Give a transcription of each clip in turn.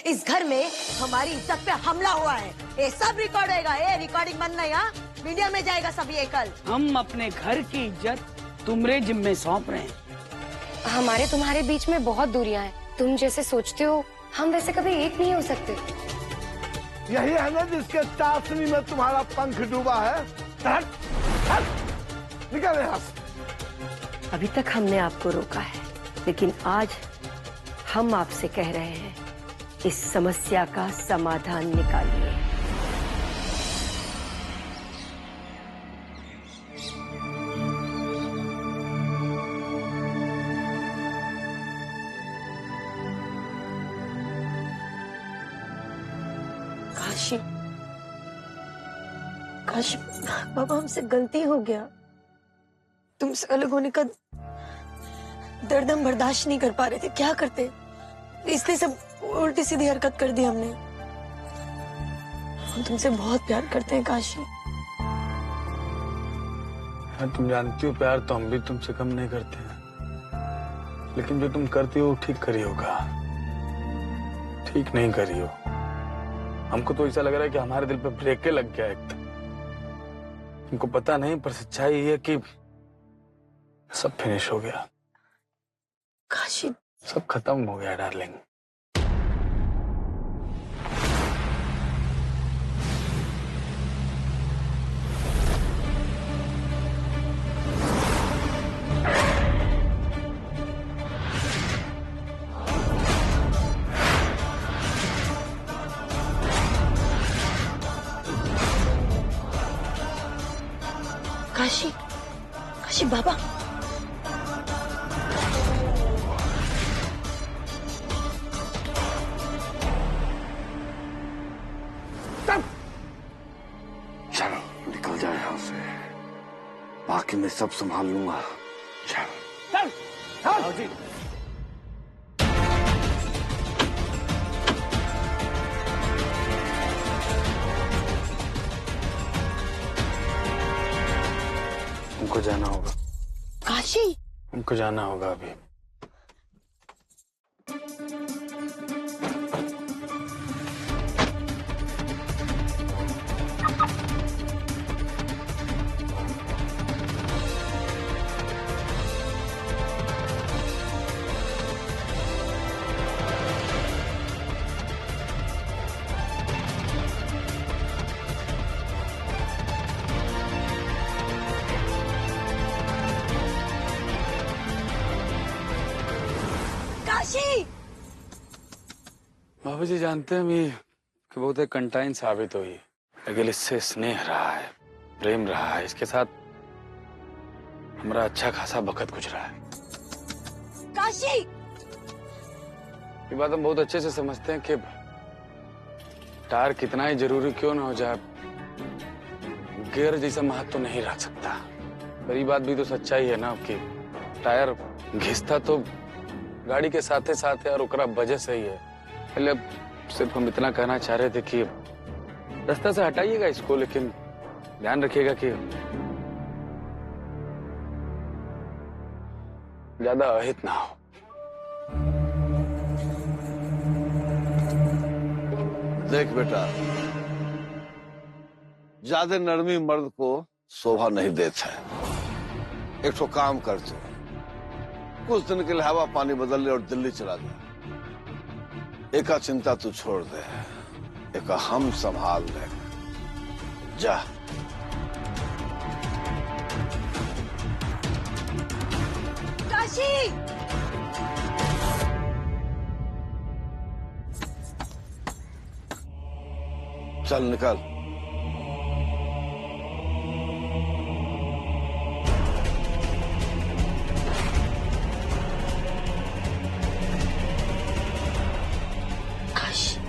इस घर में हमारी इज्जत पे हमला हुआ है। ये सब रिकॉर्ड होगा। ये रिकॉर्डिंग बंद नहीं, हाँ? मीडिया में जाएगा सब ये कल। हम अपने घर की इज्जत तुम्हारे जिम्मे सौंप रहे हैं। हमारे तुम्हारे बीच में बहुत दूरियां हैं। तुम जैसे सोचते हो हम वैसे कभी एक नहीं हो सकते। यही है ना जिसके चाशनी में तुम्हारा पंख डूबा है। हट, हट, निकल यहाँ से। अभी तक हमने आपको रोका है, लेकिन आज हम आपसे कह रहे हैं इस समस्या का समाधान निकालिए। काशी, काशी बाबा, हमसे गलती हो गया। तुमसे अलग होने का दर्द हम बर्दाश्त नहीं कर पा रहे थे। क्या करते, इसलिए सब उल्टी सीधी हरकत कर दी हमने। हम तुमसे बहुत प्यार करते हैं काशी। तुम जानती हो प्यार तो हम भी तुमसे कम नहीं करते हैं, लेकिन जो तुम करती हो ठीक करी होगा, ठीक नहीं करी हो। हमको तो ऐसा लग रहा है कि हमारे दिल पे ब्रेके लग गया एकदम। तुमको पता नहीं, पर सच्चाई ये है कि सब फिनिश हो गया। काशी, सब खत्म हो गया डार्लिंग। काशी, काशी बाबा, चलो निकल जाए यहाँ से, बाकी मैं सब संभाल लूंगा। चलो चल, चल। जी। हमको जाना होगा। काशी, हमको जाना होगा अभी। काशी, बाबूजी जानते हैं मैं कि बहुत एक कंटाइन साबित हुई, लेकिन इससे स्नेह रहा है, प्रेम रहा है, इसके साथ हमारा अच्छा खासा वक्त गुजरा है। काशी, ये बात हम बहुत अच्छे से समझते हैं कि टायर कितना ही जरूरी क्यों ना हो जाए, गियर जैसा महत्व तो नहीं रख सकता। पर ये बात भी तो सच्चाई है ना कि टायर घिसता तो गाड़ी के साथे साथ है और ओकरा वजह से ही है। पहले अब सिर्फ हम इतना कहना चाह रहे थे कि रास्ता से हटाइएगा इसको, लेकिन ध्यान रखिएगा कि ज्यादा अहित ना हो। देख बेटा, ज्यादा नरमी मर्द को शोभा नहीं देता है। एक तो काम कर तू, कुछ दिन के लिए हवा पानी बदल ले और दिल्ली चला जा। एका चिंता तू छोड़ दे, एका हम संभाल ले। जा। काशी, चल निकल। काशी,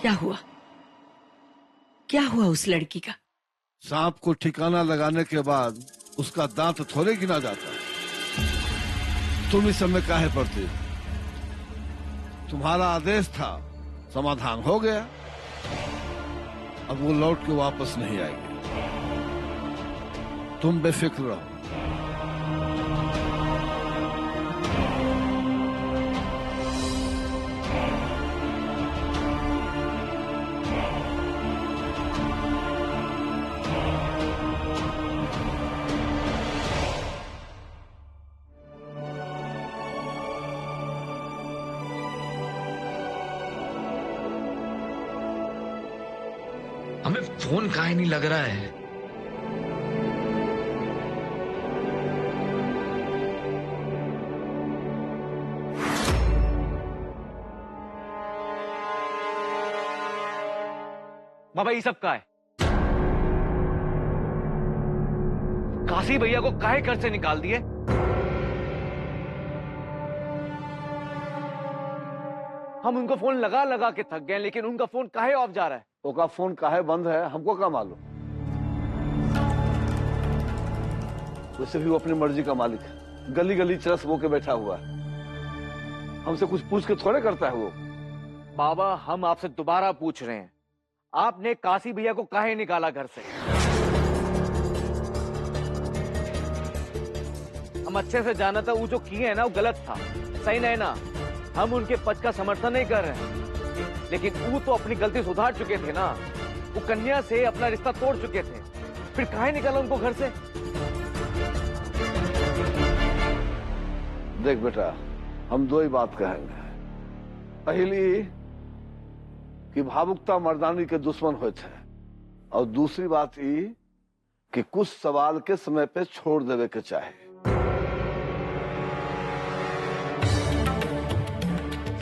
क्या हुआ? क्या हुआ उस लड़की का? सांप को ठिकाना लगाने के बाद उसका दांत थोड़े गिना जाता है। तुम इस समय काहे पड़ती? तुम्हारा आदेश था, समाधान हो गया। अब वो लौट के वापस नहीं आएगी। तुम बेफिक्र रहो। हमें फोन काहे नहीं लग रहा है? बाबा ये सब का है? काशी भैया को काहे घर से निकाल दिए? हम उनको फोन लगा लगा के थक गए, लेकिन उनका फोन काहे ऑफ जा रहा है? ओका फोन काहे बंद है हमको क्या मालूम। वैसे भी वो अपनी मर्जी का मालिक है, गली गली चरस बो के बैठा हुआ है। हमसे कुछ पूछ के थोड़े करता है वो। बाबा हम आपसे दोबारा पूछ रहे हैं, आपने काशी भैया को काहे निकाला घर से? हम अच्छे से जाना था वो जो किए है ना वो गलत था, सही नहीं ना। हम उनके पक्ष का समर्थन नहीं कर रहे हैं, लेकिन वो तो अपनी गलती सुधार चुके थे ना। वो कन्या से अपना रिश्ता तोड़ चुके थे, फिर काहे निकाला उनको घर से? देख बेटा, हम दो ही बात कहेंगे। पहली कि भावुकता मर्दानी के दुश्मन हुए थे, और दूसरी बात ये कि कुछ सवाल के समय पे छोड़ देवे के चाहे।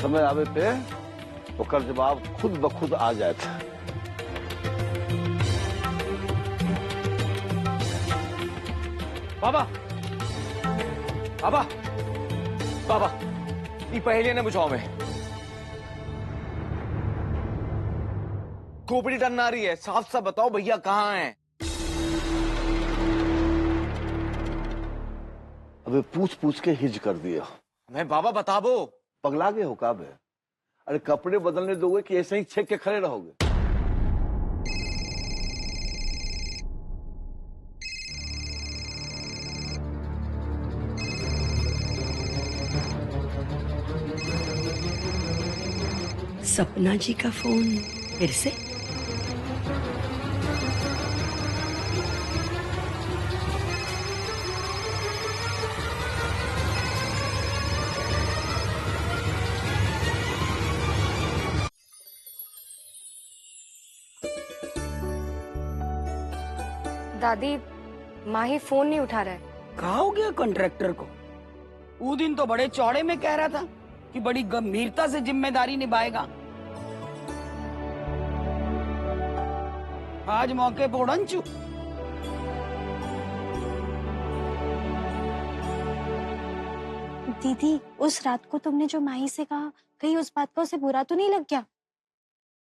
समय आवे पे ओकर जवाब खुद ब खुद आ जाए था। बाबा बाबा बाबा ये पहले ने बुझाओ में खोपड़ी टन आ रही है, साफ साफ बताओ भैया कहाँ हैं? अबे पूछ पूछ के हिज कर दिया। मैं बाबा बता दो। पगला गए हो काबे? अरे कपड़े बदलने दोगे कि ऐसे ही छेक के खड़े रहोगे? सपना जी का फोन फिर से? दादी, माही फोन नहीं उठा रहा है। कहा हो गया कॉन्ट्रैक्टर को? वो दिन तो बड़े चौड़े में कह रहा था कि बड़ी गंभीरता से जिम्मेदारी निभाएगा। आज मौके पर उड़नचू। दीदी, उस रात को तुमने जो माही से कहा, कहीं उस बात का उसे बुरा तो नहीं लग गया?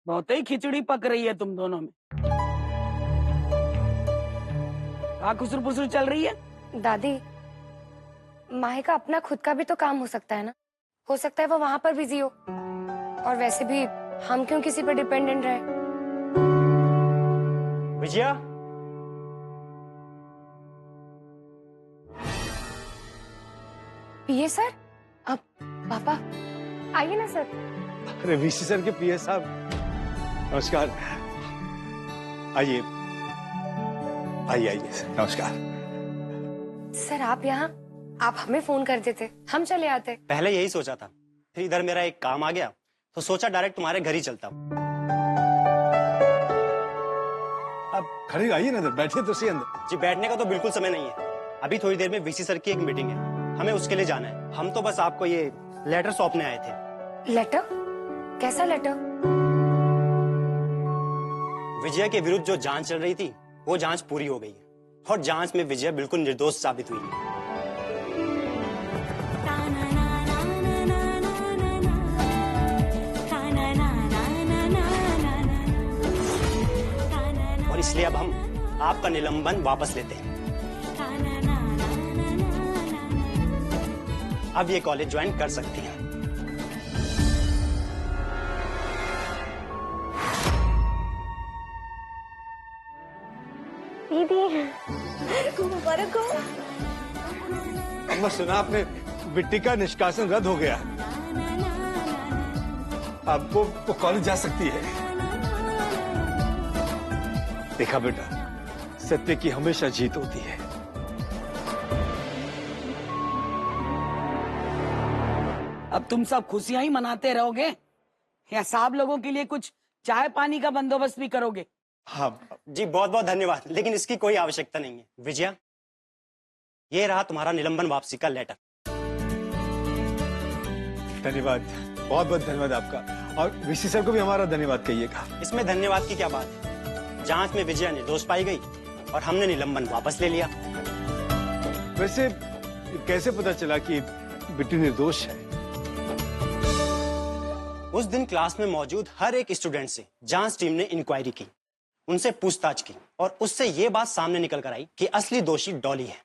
बहुत ही खिचड़ी पक रही है तुम दोनों में। कहाँ खुसर पुसर चल रही है? दादी, माही का अपना खुद का भी तो काम हो सकता है ना। हो सकता है वो वहां पर बिजी हो, और वैसे भी हम क्यों किसी पर डिपेंडेंट रहे। विजया, पीए सर, अब पापा आइए ना सर। अरे वीसी सर के पीए साहब, नमस्कार। आइए आइए आइए सर, नमस्कार। सर आप यहाँ, आप हमें फोन कर देते, हम चले आते। पहले यही सोचा था, फिर इधर मेरा एक काम आ गया तो सोचा डायरेक्ट तुम्हारे घर ही चलता हूँ। आप खड़े आइए ना, बैठिए तो सही अंदर। जी बैठने का तो बिल्कुल समय नहीं है, अभी थोड़ी देर में वीसी सर की एक मीटिंग है, हमें उसके लिए जाना है। हम तो बस आपको ये लेटर सौंपने आए थे। लेटर? कैसा लेटर? विजया के विरुद्ध जो जांच चल रही थी वो जांच पूरी हो गई है, और जांच में विजया बिल्कुल निर्दोष साबित हुई है। इसलिए अब हम आपका निलंबन वापस लेते हैं। अब ये कॉलेज ज्वाइन कर सकती हैं। दीदी मुबारक हो। अम्मा सुना आपने, बिट्टी का निष्कासन रद्द हो गया। अब वो कॉलेज जा सकती है। देखा बेटा, सत्य की हमेशा जीत होती है। अब तुम सब खुशियां ही मनाते रहोगे या साहब लोगों के लिए कुछ चाय पानी का बंदोबस्त भी करोगे? हाँ जी, बहुत बहुत धन्यवाद, लेकिन इसकी कोई आवश्यकता नहीं है। विजया, ये रहा तुम्हारा निलंबन वापसी का लेटर। धन्यवाद, बहुत बहुत धन्यवाद आपका। और वीसी सर को भी हमारा धन्यवाद कहिएगा। इसमें धन्यवाद की क्या बात है? जांच में विजया निर्दोष पाई गई और हमने निलंबन वापस ले लिया। वैसे कैसे पता चला कि बिट्टी निर्दोष है? उस दिन क्लास में मौजूद हर एक स्टूडेंट से जांच टीम ने इंक्वायरी की, उनसे पूछताछ की और उससे ये बात सामने निकल कर आई कि असली दोषी डॉली है।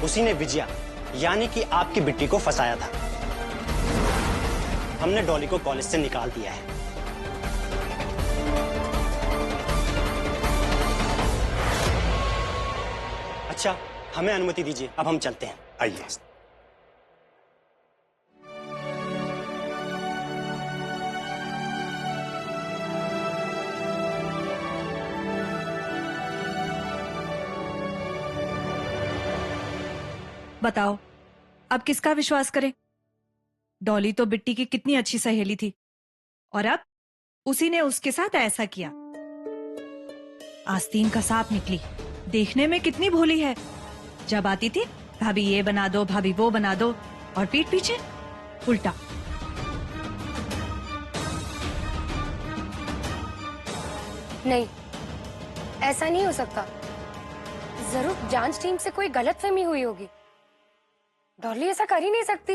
उसी ने विजया यानी कि आपकी बिट्टी को फंसाया था। हमने डॉली को कॉलेज से निकाल दिया है। अच्छा, हमें अनुमति दीजिए, अब हम चलते हैं। आइए। बताओ, अब किसका विश्वास करें? डॉली तो बिट्टी की कितनी अच्छी सहेली थी और अब उसी ने उसके साथ ऐसा किया। आस्तीन का सांप निकली, देखने में कितनी भोली है। जब आती थी भाभी ये बना दो, भाभी वो बना दो, और पीठ पीछे उल्टा। नहीं, ऐसा नहीं हो सकता। जरूर जांच टीम से कोई गलतफहमी हुई होगी। डॉली ऐसा कर ही नहीं सकती।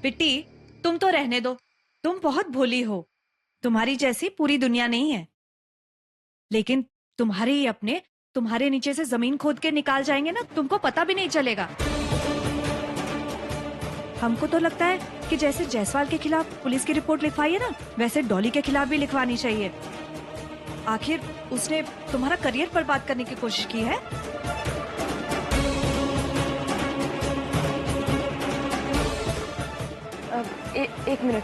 बिट्टी, तुम तो रहने दो, तुम बहुत भोली हो। तुम्हारी जैसी पूरी दुनिया नहीं है। लेकिन तुम्हारे ही अपने तुम्हारे नीचे से जमीन खोद के निकाल जाएंगे ना, तुमको पता भी नहीं चलेगा। हमको तो लगता है कि जैसे जायसवाल के खिलाफ पुलिस की रिपोर्ट लिखवाई है ना, वैसे डॉली के खिलाफ भी लिखवानी चाहिए। आखिर उसने तुम्हारा करियर बर्बाद करने की कोशिश की है। एक मिनट।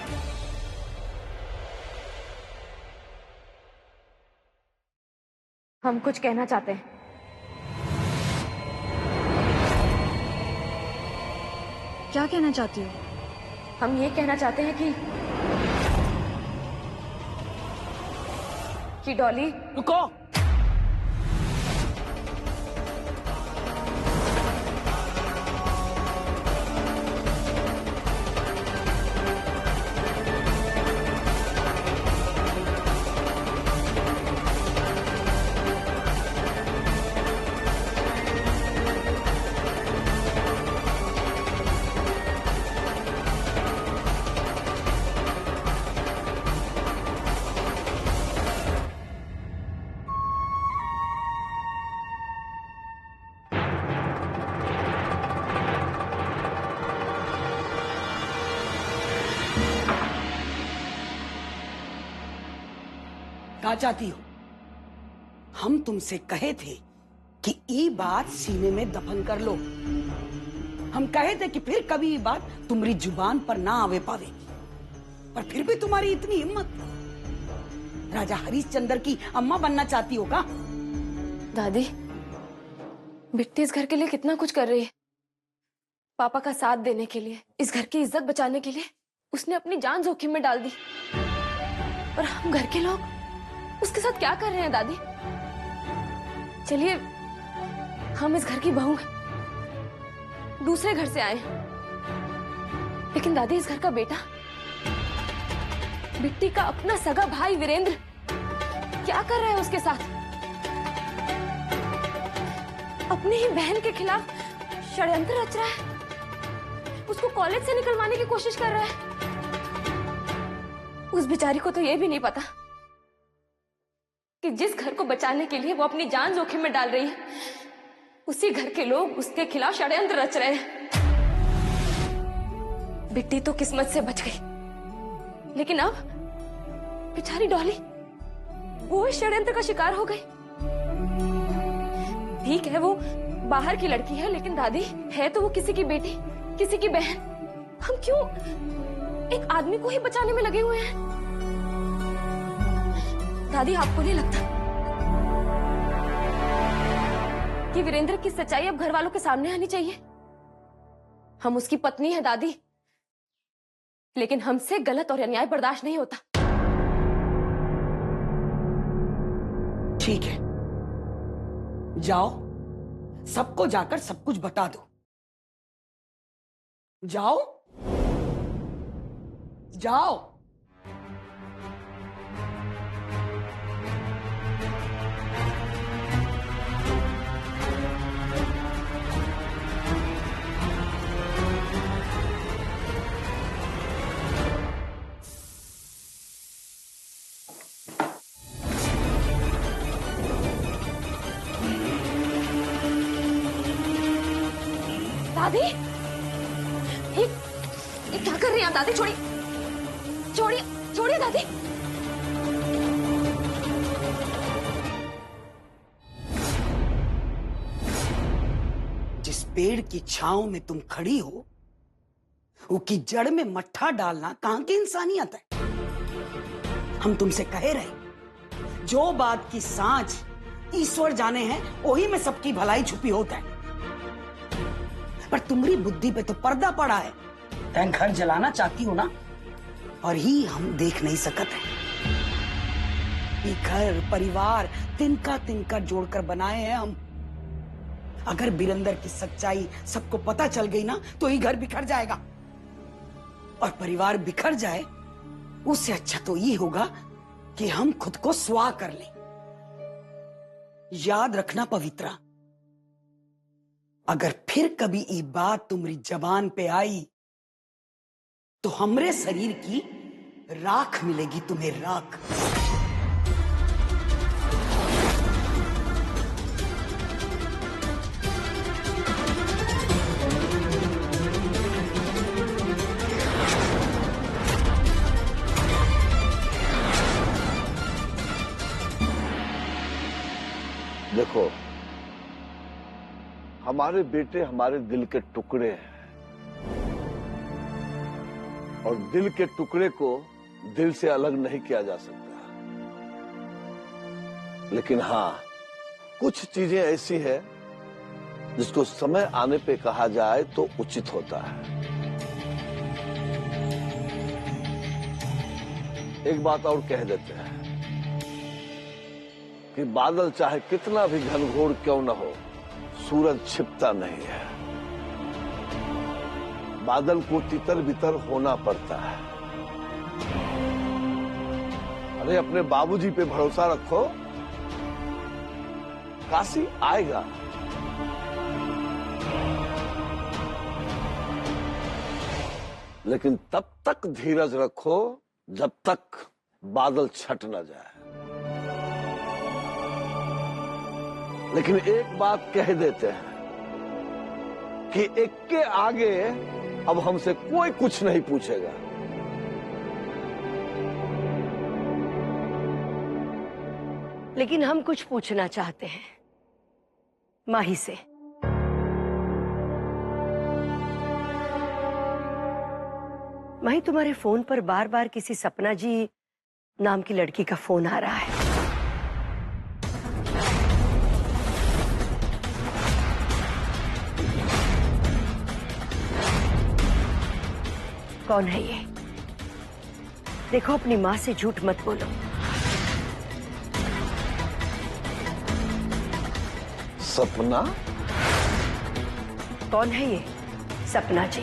हम कुछ कहना चाहते हैं। क्या कहना चाहती हो? हम ये कहना चाहते हैं कि डॉली। रुको। क्या चाहती हो? हम तुमसे कहे थे कि ये बात सीने में दफन कर लो। हम कहे थे कि फिर कभी ये बात तुम्हारी जुबान पर ना आवे पावेगी, पर फिर भी तुम्हारी इतनी हिम्मत। राजा हरिश्चंद्र की अम्मा बनना चाहती हो क्या? दादी, बिट्टी इस घर के लिए कितना कुछ कर रही है। पापा का साथ देने के लिए, इस घर की इज्जत बचाने के लिए उसने अपनी जान जोखिम में डाल दी। और हम घर के लोग उसके साथ क्या कर रहे हैं दादी? चलिए, हम इस घर की बहू हैं, दूसरे घर से आए हैं, लेकिन दादी इस घर का बेटा बिट्टी का अपना सगा भाई वीरेंद्र क्या कर रहा है उसके साथ? अपनी ही बहन के खिलाफ षड्यंत्र रच रहा है, उसको कॉलेज से निकलवाने की कोशिश कर रहा है। उस बेचारी को तो यह भी नहीं पता कि जिस घर को बचाने के लिए वो अपनी जान जोखिम में डाल रही है, उसी घर के लोग उसके खिलाफ षड्यंत्र रच रहे हैं। बिट्टी तो किस्मत से बच गई, लेकिन अब बेचारी डॉली वो इस षड्यंत्र का शिकार हो गई। ठीक है वो बाहर की लड़की है, लेकिन दादी है तो वो किसी की बेटी, किसी की बहन। हम क्यों एक आदमी को ही बचाने में लगे हुए हैं? दादी आपको नहीं लगता कि वीरेंद्र की सच्चाई अब घर वालों के सामने आनी चाहिए? हम उसकी पत्नी है दादी, लेकिन हमसे गलत और अन्याय बर्दाश्त नहीं होता। ठीक है, जाओ सबको जाकर सब कुछ बता दो। जाओ जाओ। दादी ये क्या कर रही हैं आप? दादी छोड़िए, छोड़िए, छोड़िए दादी। जिस पेड़ की छांव में तुम खड़ी हो, वो की जड़ में मट्ठा डालना कहां की इंसानियत है? हम तुमसे कहे रहे, जो बात की सांच ईश्वर जाने हैं, वही में सबकी भलाई छुपी होता है। पर तुम्हारी बुद्धि पे तो पर्दा पड़ा है। तैं घर जलाना चाहती हो ना, और ही हम देख नहीं सकते हैं। ये घर परिवार तिनका तिनका जोड़कर बनाए हैं हम। अगर वीरेंद्र की सच्चाई सबको पता चल गई ना, तो ये घर बिखर जाएगा, और परिवार बिखर जाए उससे अच्छा तो ये होगा कि हम खुद को स्वाह कर लें। याद रखना पवित्रा, अगर फिर कभी ये बात तुम्हारी जबान पे आई तो हमरे शरीर की राख मिलेगी तुम्हें, राख। देखो, हमारे बेटे हमारे दिल के टुकड़े हैं, और दिल के टुकड़े को दिल से अलग नहीं किया जा सकता। लेकिन हाँ, कुछ चीजें ऐसी हैं जिसको समय आने पे कहा जाए तो उचित होता है। एक बात और कह देते हैं कि बादल चाहे कितना भी घनघोर क्यों न हो, सूरज छिपता नहीं है। बादल को तितर बितर होना पड़ता है। अरे अपने बाबूजी पे भरोसा रखो, काशी आएगा। लेकिन तब तक धीरज रखो जब तक बादल छट न जाए। लेकिन एक बात कह देते हैं कि एक के आगे अब हमसे कोई कुछ नहीं पूछेगा। लेकिन हम कुछ पूछना चाहते हैं माही से। माही, तुम्हारे फोन पर बार बार किसी सपना जी नाम की लड़की का फोन आ रहा है। कौन है ये? देखो, अपनी माँ से झूठ मत बोलो। सपना? कौन है ये? सपना जी।